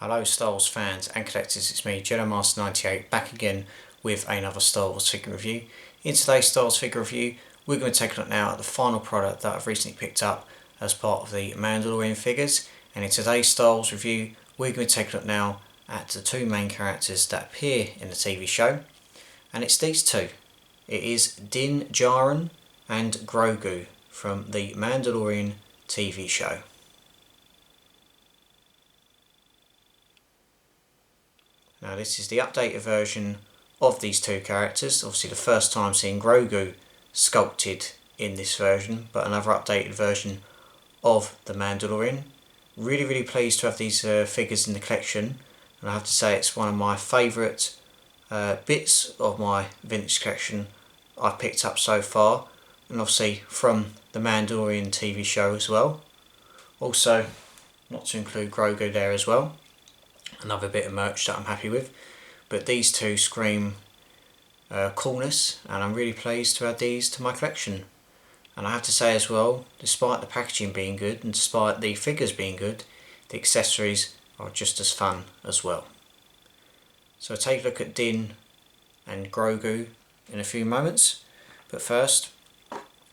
Hello Star Wars fans and collectors, it's me Jedi98 back again with another Star Wars figure review. In today's Star Wars figure review we're going to take a look now at the final product that I've recently picked up as part of the Mandalorian figures, and in today's Star Wars review we're going to take a look now at the two main characters that appear in the TV show, and it's these two. It is Djarin and Grogu from the Mandalorian TV show. Now this is the updated version of these two characters. Obviously the first time seeing Grogu sculpted in this version, but another updated version of the Mandalorian. Really pleased to have these figures in the collection, and I have to say it's one of my favourite bits of my vintage collection I've picked up so far, and obviously from the Mandalorian TV show as well. Also, not to include Grogu there as well. Another bit of merch that I'm happy with, but these two scream coolness, and I'm really pleased to add these to my collection. And I have to say as well, despite the packaging being good and despite the figures being good, the accessories are just as fun as well. So take a look at Din and Grogu in a few moments, but first,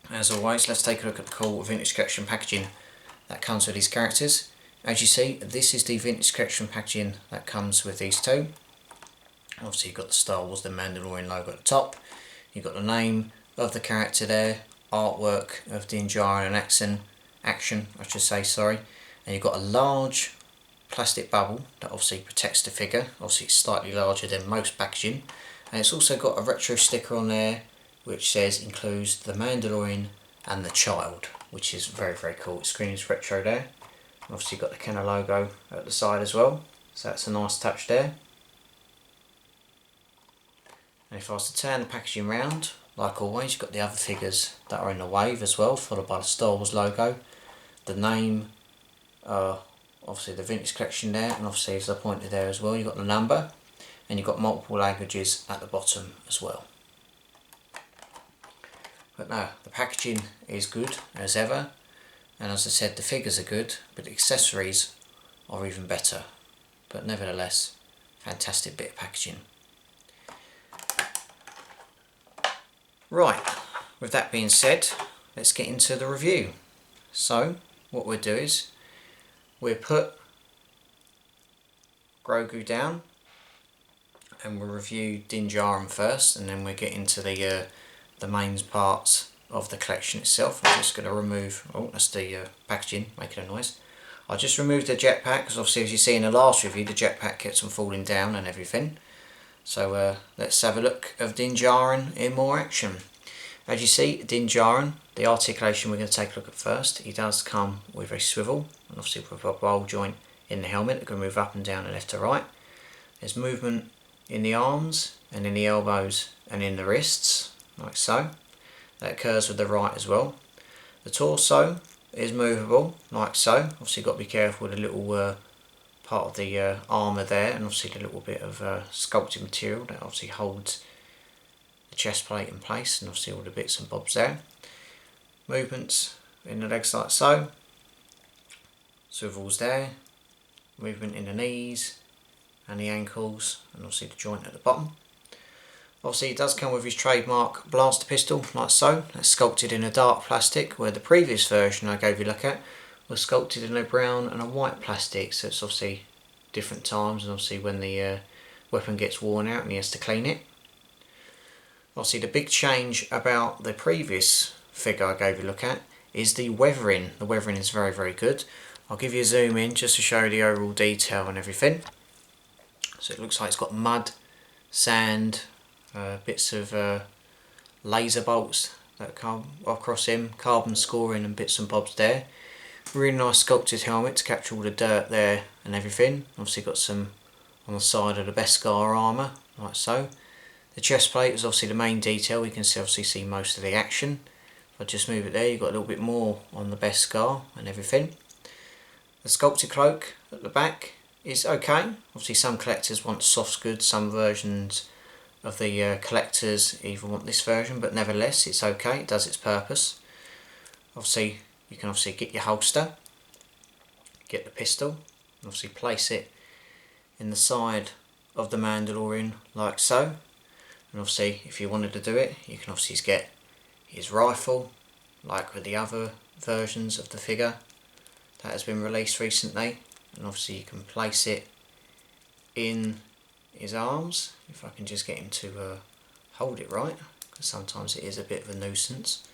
as always, let's take a look at the cool vintage collection packaging that comes with these characters. As you see, this is the vintage collection packaging that comes with these two. Obviously you've got the Star Wars, the Mandalorian logo at the top. You've got the name of the character there, artwork of Din Djarin and action, I should say, sorry. And you've got a large plastic bubble that obviously protects the figure. Obviously it's slightly larger than most packaging. And it's also got a retro sticker on there which says includes the Mandalorian and the child, which is very cool. It screams retro there. Obviously you've got the Kenner logo at the side as well, so that's a nice touch there. And if I was to turn the packaging round, like always, you've got the other figures that are in the wave as well, followed by the Star Wars logo, the name, obviously the vintage collection there, and obviously as I pointed there as well, you've got the number, and you've got multiple languages at the bottom as well. But no, the packaging is good as ever. And as I said, the figures are good, but the accessories are even better. But nevertheless, fantastic bit of packaging. Right, with that being said, let's get into the review. So, what we'll do is, we'll put Grogu down, and we'll review Din Djarin first, and then we'll get into the main parts of the collection itself. I'm just going to remove, oh that's the packaging making a noise. I just removed the jetpack because obviously as you see in the last review the jetpack kept on falling down and everything. So let's have a look of Din Djarin in more action. As you see, Din Djarin, the articulation we're going to take a look at first. He does come with a swivel and obviously with a roll joint in the helmet that can move up and down and left to right. There's movement in the arms and in the elbows and in the wrists, like so. That occurs with the right as well. The torso is movable, like so. Obviously got to be careful with the little part of the armour there, and obviously the little bit of sculpted material that obviously holds the chest plate in place, and obviously all the bits and bobs there. Movements in the legs like so. Swivels there. Movement in the knees and the ankles, and obviously the joint at the bottom. Obviously it does come with his trademark blaster pistol, like so. That's sculpted in a dark plastic, where the previous version I gave you a look at was sculpted in a brown and a white plastic, so it's obviously different times, and obviously when the weapon gets worn out and he has to clean it. Obviously the big change about the previous figure I gave you a look at is the weathering. The weathering is very good. I'll give you a zoom in just to show you the overall detail and everything. So it looks like it's got mud, sand, bits of laser bolts that come across him, carbon scoring and bits and bobs there. Really nice sculpted helmet to capture all the dirt there and everything. Obviously got some on the side of the Beskar armour, like so. The chest plate is obviously the main detail. We can obviously see most of the action. If I just move it there, you've got a little bit more on the Beskar and everything. The sculpted cloak at the back is okay. Obviously some collectors want soft goods, some versions of the collectors even want this version, but nevertheless it's okay, it does its purpose. Obviously you can get your holster, get the pistol, and obviously place it in the side of the Mandalorian like so. And obviously if you wanted to do it, you can obviously get his rifle like with the other versions of the figure that has been released recently, and obviously you can place it in his arms. If I can just get him to hold it right, because sometimes it is a bit of a nuisance,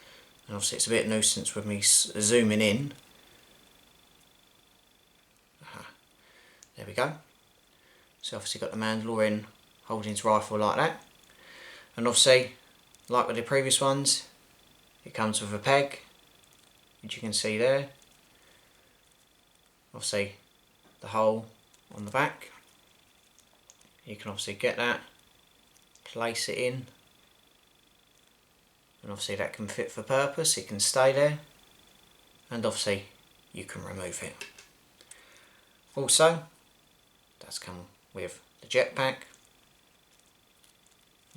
and obviously it's a bit of a nuisance with me zooming in. There we go. So obviously got the Mandalorian holding his rifle like that, and obviously like with the previous ones, it comes with a peg, which you can see there. Obviously the hole on the back, you can obviously get that, place it in, and obviously that can fit for purpose, it can stay there, and obviously you can remove it. Also, that's come with the jetpack.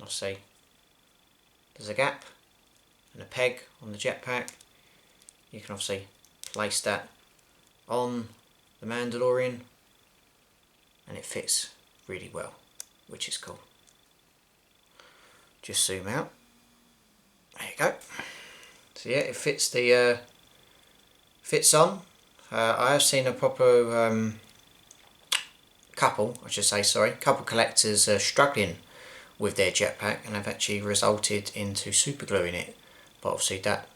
Obviously there's a gap and a peg on the jetpack. You can obviously place that on the Mandalorian and it fits really well, which is cool. Just zoom out. There you go. So yeah, it fits the fits on. I have seen a proper couple collectors struggling with their jetpack and have actually resulted into super gluing it. But obviously that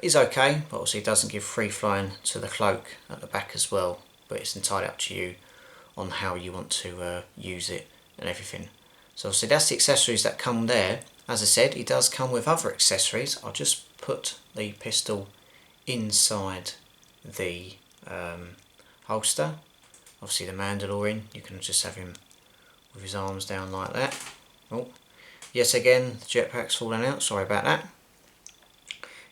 is okay, but obviously it doesn't give free flying to the cloak at the back as well. But it's entirely up to you on how you want to use it and everything. So obviously that's the accessories that come there. As I said, it does come with other accessories. I'll just put the pistol inside the holster. Obviously the Mandalorian, you can just have him with his arms down like that. Oh, yes, again the jetpack's falling out, sorry about that.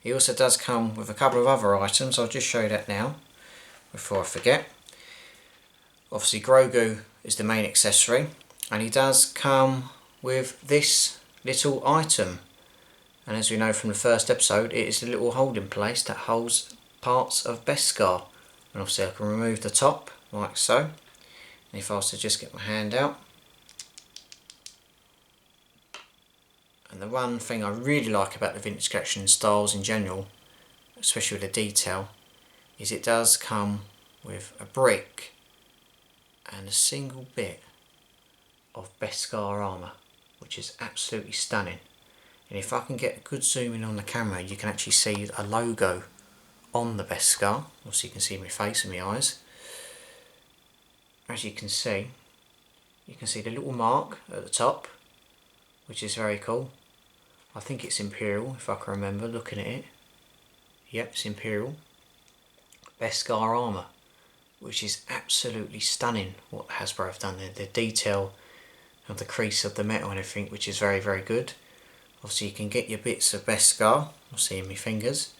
He also does come with a couple of other items. I'll just show you that now before I forget. Obviously Grogu is the main accessory, and he does come with this little item, and as we know from the first episode, it is the little holding place that holds parts of Beskar. And obviously I can remove the top like so, and if I was to just get my hand out, and the one thing I really like about the vintage collection styles in general, especially with the detail, is it does come with a brick and a single bit of Beskar armour, which is absolutely stunning. And if I can get a good zoom in on the camera, you can actually see a logo on the Beskar. Obviously you can see my face and my eyes. As you can see the little mark at the top, which is very cool. I think it's Imperial, if I can remember looking at it. Yep, it's Imperial. Beskar armour, which is absolutely stunning what Hasbro have done there. The detail of the crease of the metal and everything, which is very, very good. Obviously you can get your bits of Beskar, obviously in my fingers.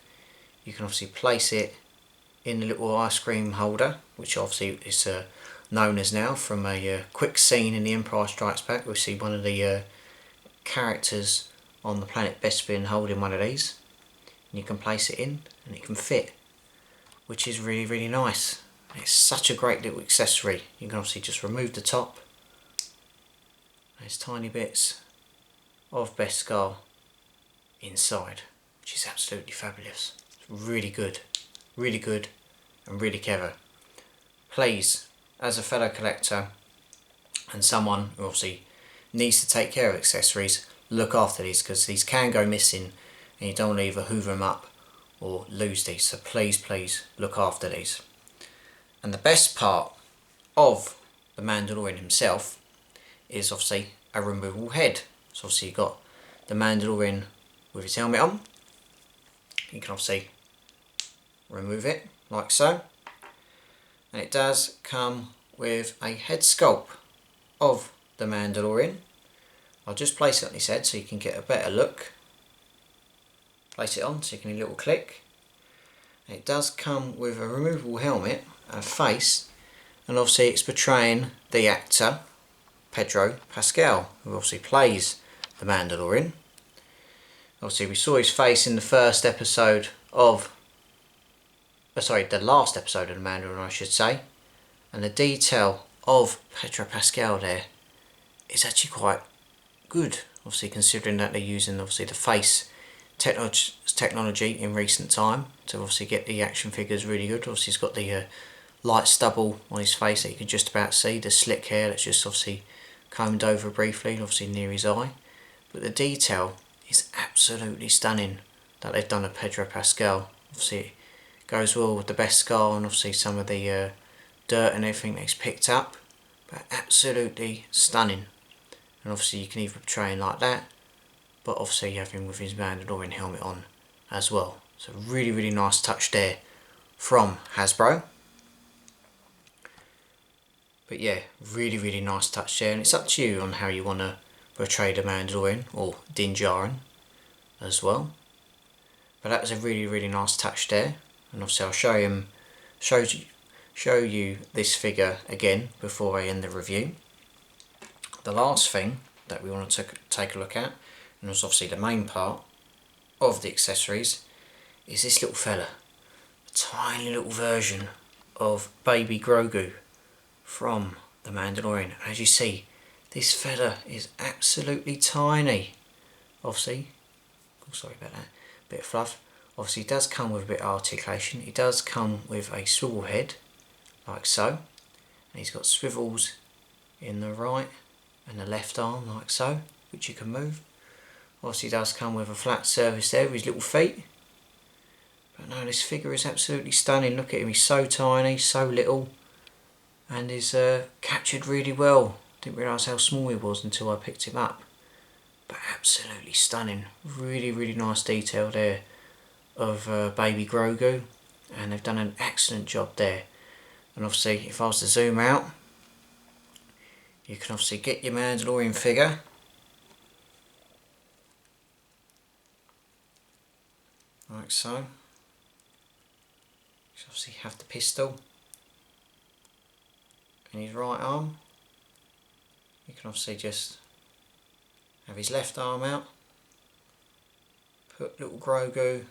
You can obviously place it in the little ice cream holder, which obviously is known as now from a quick scene in The Empire Strikes Back. We see one of the characters on the planet Bespin holding one of these, and you can place it in and it can fit, which is really, really nice. It's such a great little accessory. You can obviously just remove the top. There's tiny bits of Beskar inside, which is absolutely fabulous. It's really good and really clever. Please, as a fellow collector and someone who obviously needs to take care of accessories, look after these, because these can go missing and you don't want to either hoover them up or lose these. So please look after these. And the best part of the Mandalorian himself is obviously a removable head. So obviously you've got the Mandalorian with his helmet on. You can obviously remove it like so, and it does come with a head sculpt of the Mandalorian. I'll just place it on his head so you can get a better look. Place it on so you can hear a little click. And it does come with a removable helmet and a face, and obviously it's portraying the actor Pedro Pascal, who obviously plays the Mandalorian. Obviously we saw his face in the first episode of the last episode of the Mandalorian, I should say, and the detail of Pedro Pascal there is actually quite good, obviously considering that they're using obviously the face technology in recent time to obviously get the action figures really good. Obviously he's got the light stubble on his face that you can just about see, the slick hair that's just obviously combed over briefly, obviously near his eye, but the detail is absolutely stunning that they've done of Pedro Pascal. Obviously it goes well with the Beskar and obviously some of the dirt and everything that he's picked up, but absolutely stunning. And obviously you can either portray him like that, but obviously you have him with his Mandalorian helmet on as well. So really, really nice touch there from Hasbro. But yeah, really, really nice touch there, and it's up to you on how you want to portray the Mandalorian or Din Djarin as well. But that was a really, really nice touch there, and obviously I'll show you this figure again before I end the review. The last thing that we want to take a look at, and it's obviously the main part of the accessories, is this little fella. A tiny little version of baby Grogu from the Mandalorian. As you see, this fella is absolutely tiny. Obviously, oh sorry about that, bit of fluff. Obviously it does come with a bit of articulation. It does come with a swivel head, like so. And he's got swivels in the right and the left arm, like so, which you can move. Obviously it does come with a flat surface there with his little feet. But no, this figure is absolutely stunning. Look at him, he's so tiny, so little, and is captured really well. Didn't realise how small he was until I picked him up. But absolutely stunning. Really, really nice detail there of baby Grogu, and they've done an excellent job there. And obviously if I was to zoom out, you can obviously get your Mandalorian figure like so. You obviously have the pistol in his right arm. You can obviously just have his left arm out, put little Grogu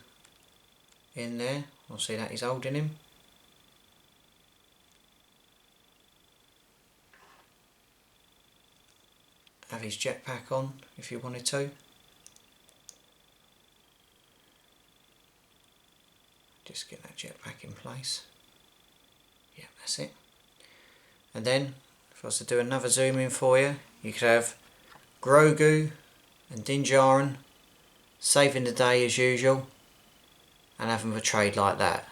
in there. Obviously that he's holding him. Have his jetpack on if you wanted to. Just get that jetpack in place. Yeah, that's it. And then, if I was to do another zoom in for you, you could have Grogu and Din Djarin saving the day as usual, and have them portrayed like that.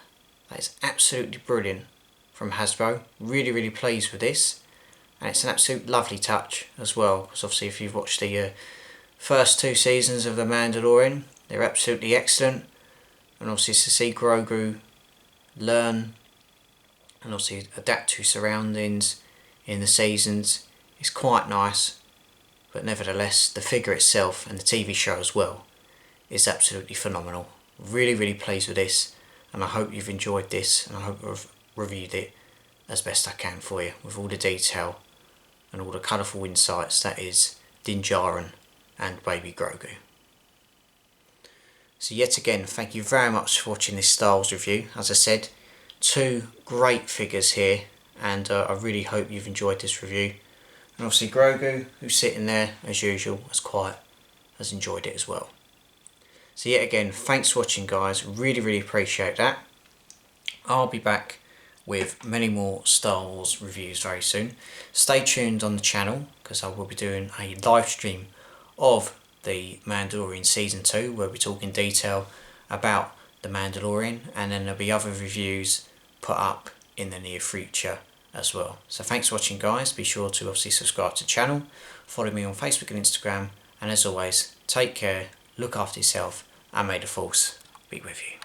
That is absolutely brilliant from Hasbro. Really, really pleased with this. And it's an absolute lovely touch as well, because obviously if you've watched the first 2 seasons of The Mandalorian, they're absolutely excellent. And obviously to see Grogu learn and obviously adapt to surroundings in the seasons is quite nice. But nevertheless, the figure itself and the TV show as well is absolutely phenomenal. Really, really pleased with this, and I hope you've enjoyed this, and I hope I've reviewed it as best I can for you with all the detail and all the colourful insights that is Din Djarin and baby Grogu. So yet again, thank you very much for watching this Star Wars review. As I said, 2 great figures here, and I really hope you've enjoyed this review. And obviously Grogu, who's sitting there as usual, has enjoyed it as well. So yet again, thanks for watching guys, really, really appreciate that. I'll be back with many more Star Wars reviews very soon. Stay tuned on the channel, because I will be doing a live stream of the Mandalorian Season 2, where we're talking detail about the Mandalorian, and then there'll be other reviews put up in the near future as well. So thanks for watching guys, be sure to obviously subscribe to the channel, follow me on Facebook and Instagram, and as always, take care, look after yourself, and may the Force be with you.